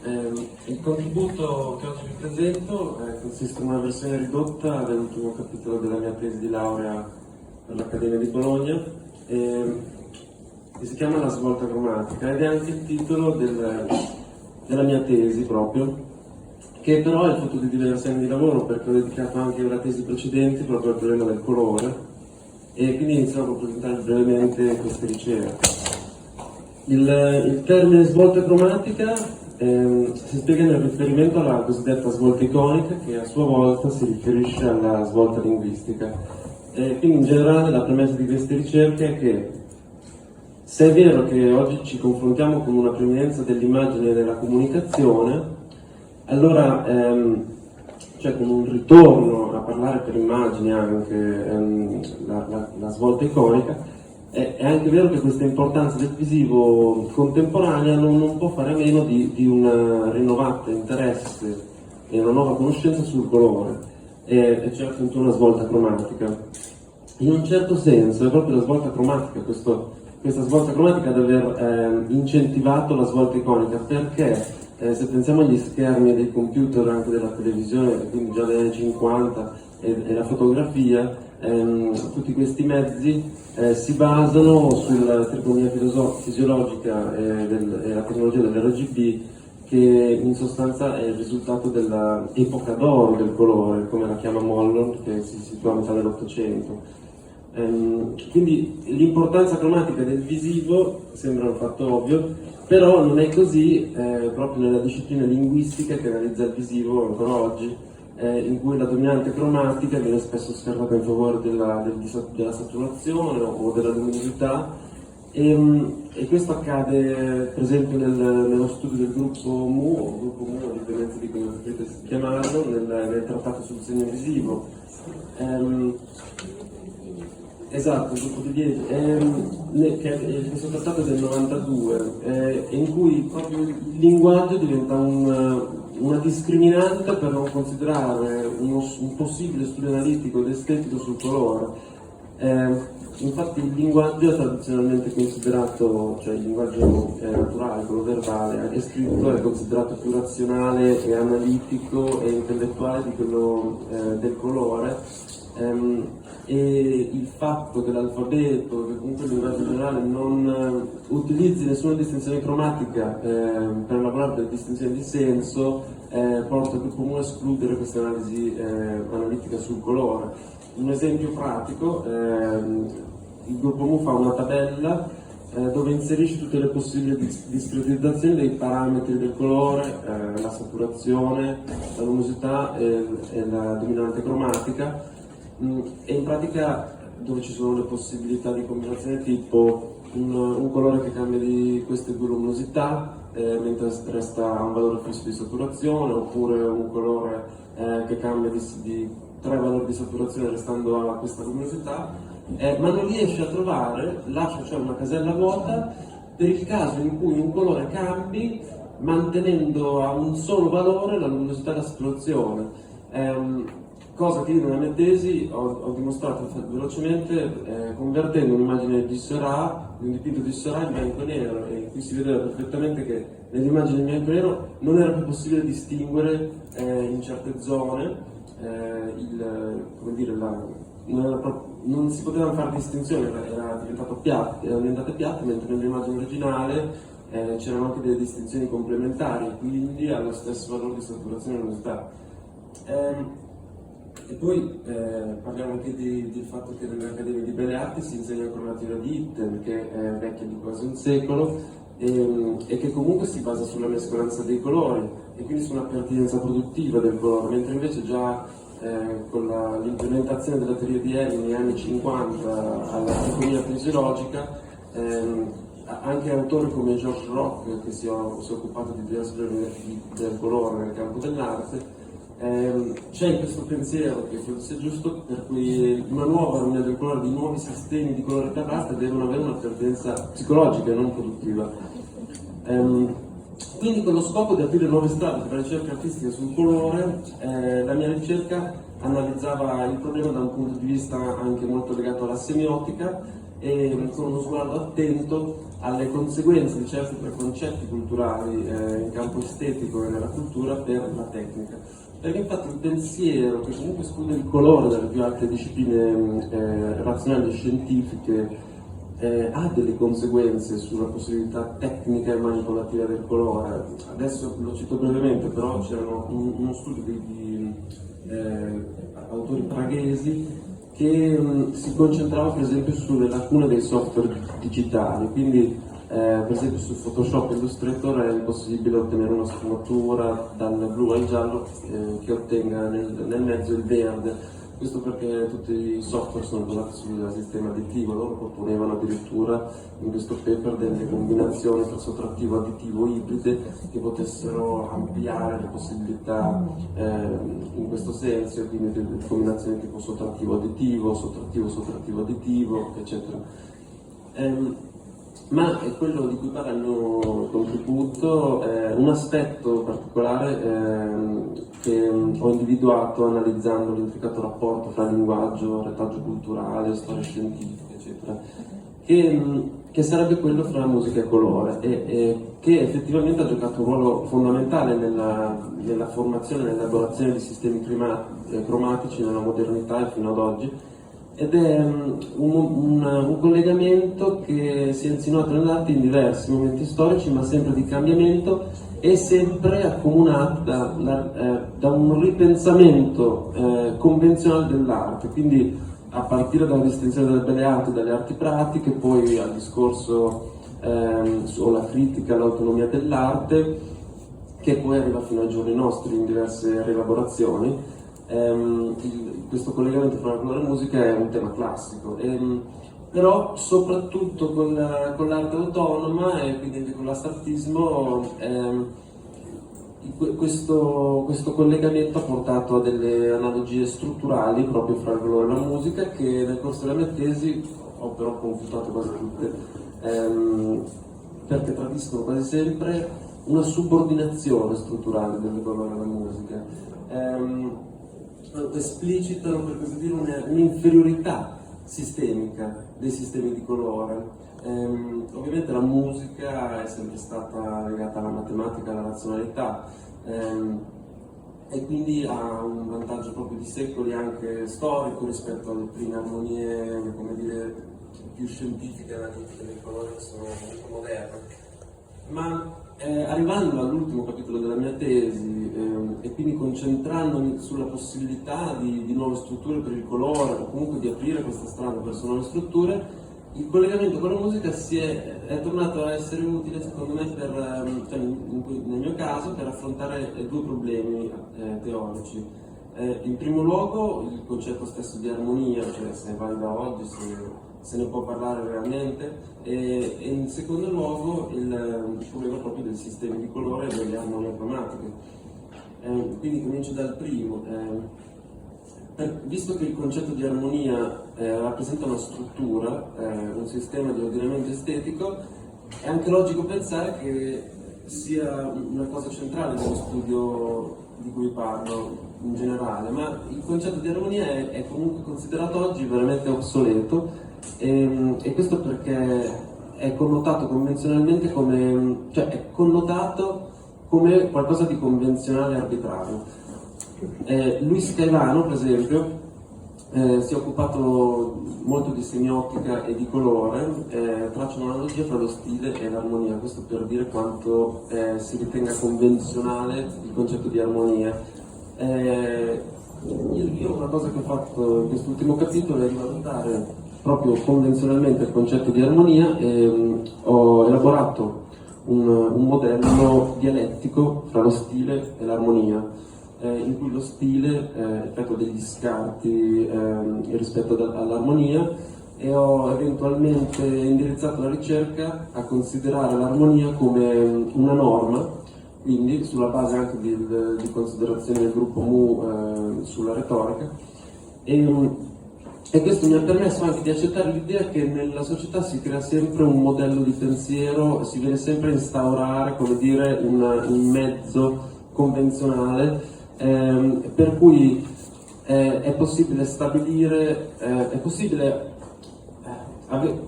Il contributo che oggi vi presento consiste in una versione ridotta dell'ultimo capitolo della mia tesi di laurea per l'Accademia di Bologna, che si chiama La svolta cromatica, ed è anche il titolo della mia tesi proprio, che però è frutto di diversi anni di lavoro, perché ho dedicato anche la tesi precedenti proprio al problema del colore, e quindi inizierò a presentare brevemente queste ricerche. Il termine svolta cromatica si spiega nel riferimento alla cosiddetta svolta iconica, che a sua volta si riferisce alla svolta linguistica. Quindi in generale la premessa di queste ricerche è che, se è vero che oggi ci confrontiamo con una preminenza dell'immagine nella comunicazione, allora cioè con un ritorno a parlare per immagini anche la svolta iconica, è anche vero che questa importanza del visivo contemporanea non può fare a meno di un rinnovato interesse e una nuova conoscenza sul colore, e cioè appunto una svolta cromatica. In un certo senso è proprio la svolta cromatica, questa svolta cromatica ad aver incentivato la svolta iconica, perché se pensiamo agli schermi dei computer, anche della televisione, quindi già dagli anni 50, e la fotografia, tutti questi mezzi si basano sulla tricotomia fisiologica e la tecnologia dell'RGB, che in sostanza è il risultato dell'epoca d'oro del colore, come la chiama Mollon, che si situa a metà dell'Ottocento. Quindi l'importanza cromatica del visivo sembra un fatto ovvio, però non è così proprio nella disciplina linguistica che analizza il visivo ancora oggi, in cui la dominante cromatica viene spesso scartata in favore della saturazione o della luminosità, e questo accade per esempio nello studio del gruppo Mu, o gruppo Mu, a dipendenza di come preferite chiamarlo, nel trattato sul segno visivo. Esatto, il gruppo di 10, questo trattato è del 92, in cui proprio il linguaggio diventa una discriminante per non considerare un possibile studio analitico ed estetico sul colore. Infatti il linguaggio è tradizionalmente considerato, cioè il linguaggio naturale, quello verbale, è scritto, è considerato più razionale e analitico e intellettuale di quello del colore. E il fatto che l'alfabeto, che comunque il linguaggio generale non utilizzi nessuna distinzione cromatica per elaborare delle distinzioni di senso, porta il gruppo Mu a escludere questa analisi analitica sul colore. Un esempio pratico: il gruppo Mu fa una tabella dove inserisce tutte le possibili discretizzazioni dei parametri del colore, la saturazione, la luminosità e la dominante cromatica, e in pratica dove ci sono le possibilità di combinazione, tipo un colore che cambia di queste due luminosità mentre resta a un valore fisso di saturazione, oppure un colore che cambia di 3 valori di saturazione restando a questa luminosità, ma non riesce a trovare, lascia cioè una casella vuota per il caso in cui un colore cambi mantenendo a un solo valore la luminosità e la saturazione. Cosa che io nella mia tesi ho dimostrato velocemente, convertendo un'immagine di Seurat, di un dipinto di Seurat, in bianco e nero, e qui si vedeva perfettamente che nell'immagine in bianco e nero non era più possibile distinguere in certe zone non si potevano fare distinzioni, era erano diventate piatte, mentre nell'immagine originale c'erano anche delle distinzioni complementari, quindi allo stesso valore di saturazione e luminosità. E poi parliamo anche del fatto che nell'Accademia di Belle Arti si insegna ancora la teoria di Itten, che è vecchia di quasi un secolo, e che comunque si basa sulla mescolanza dei colori e quindi su una pertinenza produttiva del colore, mentre invece già con l'implementazione della teoria di Helling negli anni 50 alla tricotomia fisiologica, anche autori come George Rock, che si è occupato di diversi problemi del colore nel campo dell'arte, c'è questo pensiero che forse è giusto, per cui una nuova armonia del colore, di nuovi sistemi di colore terrestre devono avere una pertinenza psicologica e non produttiva. Quindi con lo scopo di aprire nuove strade per la ricerca artistica sul colore, la mia ricerca analizzava il problema da un punto di vista anche molto legato alla semiotica, e con uno sguardo attento alle conseguenze di certi preconcetti culturali in campo estetico e nella cultura per la tecnica. Perché infatti il pensiero, che comunque studia il colore dalle più alte discipline razionali e scientifiche, ha delle conseguenze sulla possibilità tecnica e manipolativa del colore. Adesso lo cito brevemente, però c'erano uno studio di autori praghesi che si concentrava per esempio sulle lacune dei software digitali, quindi per esempio su Photoshop e Illustrator è impossibile ottenere una sfumatura dal blu al giallo che ottenga nel mezzo il verde. Questo perché tutti i software sono basati sul sistema additivo. Loro proponevano addirittura in questo paper delle combinazioni tra sottrattivo e additivo ibride che potessero ampliare le possibilità in questo senso, quindi delle combinazioni tipo sottrattivo additivo, sottrattivo additivo, eccetera. Ma è quello di cui parla il mio contributo, un aspetto particolare che ho individuato analizzando l'intricato rapporto fra linguaggio, retaggio culturale, storia scientifica, eccetera, che sarebbe quello fra musica e colore e che effettivamente ha giocato un ruolo fondamentale nella formazione e nell'elaborazione di sistemi cromatici nella modernità e fino ad oggi. Ed è un collegamento che si è insinuato nell'arte in diversi momenti storici, ma sempre di cambiamento e sempre accomunato da un ripensamento convenzionale dell'arte, quindi a partire dalla distinzione delle belle arti dalle arti pratiche, poi al discorso sulla critica all'autonomia dell'arte, che poi arriva fino ai giorni nostri in diverse rielaborazioni. Questo collegamento tra la colore e la musica è un tema classico, però soprattutto con l'arte autonoma e quindi anche con l'astrartismo questo collegamento ha portato a delle analogie strutturali proprio fra il colore e la musica, che nel corso della mia tesi ho però confutato quasi tutte, perché tradiscono quasi sempre una subordinazione strutturale del colore alla musica. Esplicitano, per così dire, un'inferiorità sistemica dei sistemi di colore. Ovviamente la musica è sempre stata legata alla matematica, alla razionalità e quindi ha un vantaggio proprio di secoli anche storico rispetto alle prime armonie, come dire, più scientifiche e analitiche dei colori che sono molto moderne. Ma arrivando all'ultimo capitolo della mia tesi e quindi concentrandomi sulla possibilità di nuove strutture per il colore o comunque di aprire questa strada verso nuove strutture, il collegamento con la musica è tornato a essere utile secondo me nel mio caso per affrontare due problemi teorici. In primo luogo il concetto stesso di armonia, cioè se vai da oggi, se ne può parlare realmente, e in secondo luogo il problema proprio dei sistemi di colore e delle armonie cromatiche. Quindi comincio dal primo. Visto che il concetto di armonia rappresenta una struttura, un sistema di ordinamento estetico, è anche logico pensare che sia una cosa centrale dello studio di cui parlo in generale, ma il concetto di armonia è comunque considerato oggi veramente obsoleto. E questo perché è connotato convenzionalmente è connotato come qualcosa di convenzionale e arbitrario. Luis Caivano, per esempio, si è occupato molto di semiotica e di colore, traccia un'analogia tra lo stile e l'armonia, questo per dire quanto si ritenga convenzionale il concetto di armonia. Io una cosa che ho fatto in quest'ultimo capitolo è rivalutare proprio convenzionalmente il concetto di armonia e ho elaborato un modello dialettico fra lo stile e l'armonia, in cui lo stile effettua degli scarti rispetto all'armonia, e ho eventualmente indirizzato la ricerca a considerare l'armonia come una norma, quindi sulla base anche di considerazioni del gruppo Mu sulla retorica. E questo mi ha permesso anche di accettare l'idea che nella società si crea sempre un modello di pensiero, si viene sempre a instaurare, come dire, un mezzo convenzionale, per cui è possibile stabilire,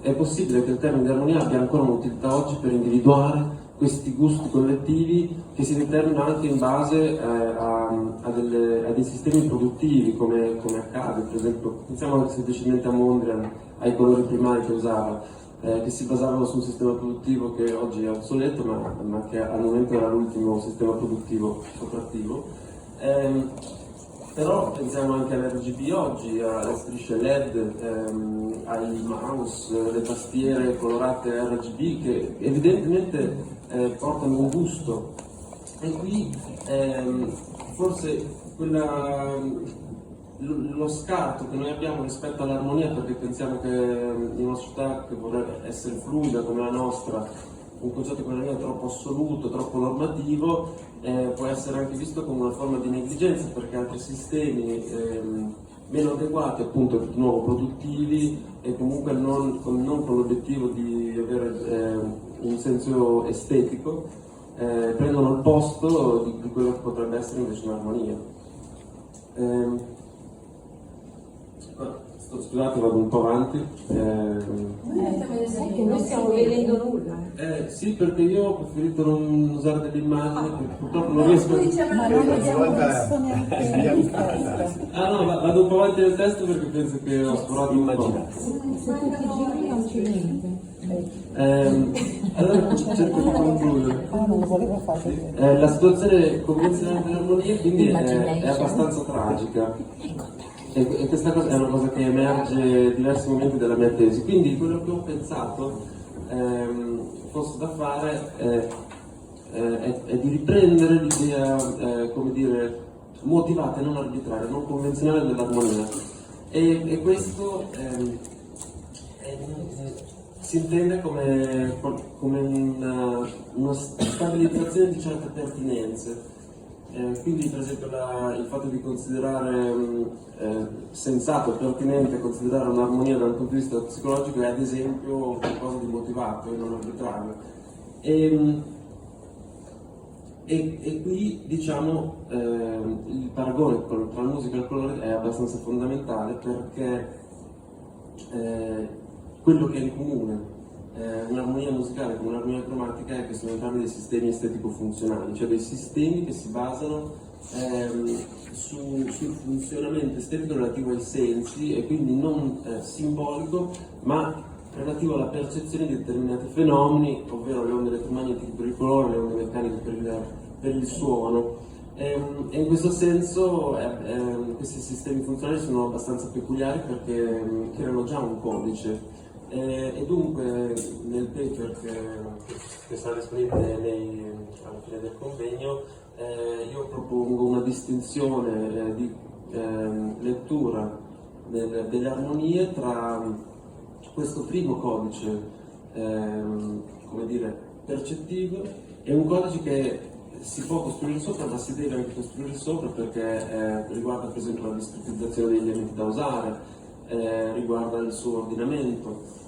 è possibile che il termine di armonia abbia ancora un'utilità oggi per individuare questi gusti collettivi che si determinano anche in base a dei sistemi produttivi, come accade, per esempio, pensiamo anche semplicemente a Mondrian, ai colori primari che usava, che si basavano su un sistema produttivo che oggi è obsoleto, ma che al momento era l'ultimo sistema produttivo sottrattivo. Però pensiamo anche all'RGB oggi, alle strisce LED, ai mouse, le tastiere colorate RGB che evidentemente portano un gusto. E qui forse lo scarto che noi abbiamo rispetto all'armonia, perché pensiamo che in una società che vorrebbe essere fluida come la nostra, un concetto come l'armonia troppo assoluto, troppo normativo, può essere anche visto come una forma di negligenza, perché altri sistemi meno adeguati, appunto, di nuovo produttivi e comunque non con l'obiettivo di avere un senso estetico, prendono il posto di quello che potrebbe essere invece un'armonia. Scusate, vado un po' avanti. Che non stiamo vedendo nulla. Sì, perché io ho preferito non usare delle immagini, perché purtroppo non riesco a... Ma non abbiamo visto neanche il testo. Ah no, vado un po' avanti nel testo perché penso che ho sforato un po'. Se tu ti giri non ci vedi. Allora cerco di concludere. Non lo volevo fare. La situazione convenzionale dell'armonia quindi è abbastanza tragica. E questa cosa è una cosa che emerge in diversi momenti della mia tesi. Quindi quello che ho pensato fosse da fare è di riprendere l'idea, come dire, motivata e non arbitraria, non convenzionale dell'armonia. E questo si intende come una stabilizzazione di certe pertinenze. Quindi per esempio il fatto di considerare sensato e pertinente considerare un'armonia dal punto di vista psicologico è ad esempio qualcosa di motivato e non arbitrario. E qui diciamo il paragone tra la musica e il colore è abbastanza fondamentale, perché quello che è in comune un'armonia musicale come un'armonia cromatica è che sono entrambi dei sistemi estetico-funzionali, cioè dei sistemi che si basano sul funzionamento estetico relativo ai sensi e quindi non simbolico, ma relativo alla percezione di determinati fenomeni, ovvero le onde elettromagnetiche per il colore, le onde meccaniche per il suono. E in questo senso questi sistemi funzionali sono abbastanza peculiari perché creano già un codice. E dunque nel paper che sarà disponibile alla fine del convegno io propongo una distinzione di lettura delle armonie tra questo primo codice come dire, percettivo e un codice che si può costruire sopra, ma si deve anche costruire sopra, perché riguarda per esempio la discretizzazione degli elementi da usare, riguarda il suo ordinamento.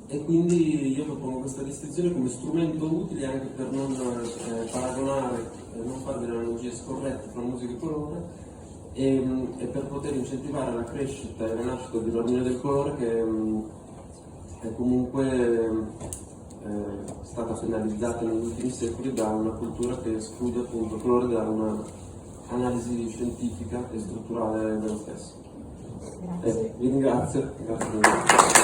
E quindi io propongo questa distinzione come strumento utile anche per non paragonare, non fare delle analogie scorrette tra musica e colore, e per poter incentivare la crescita e la nascita di un'armonia del colore che è comunque stata penalizzata negli ultimi secoli da una cultura che esclude appunto il colore da un'analisi scientifica e strutturale dello stesso. Vi ringrazio. Grazie.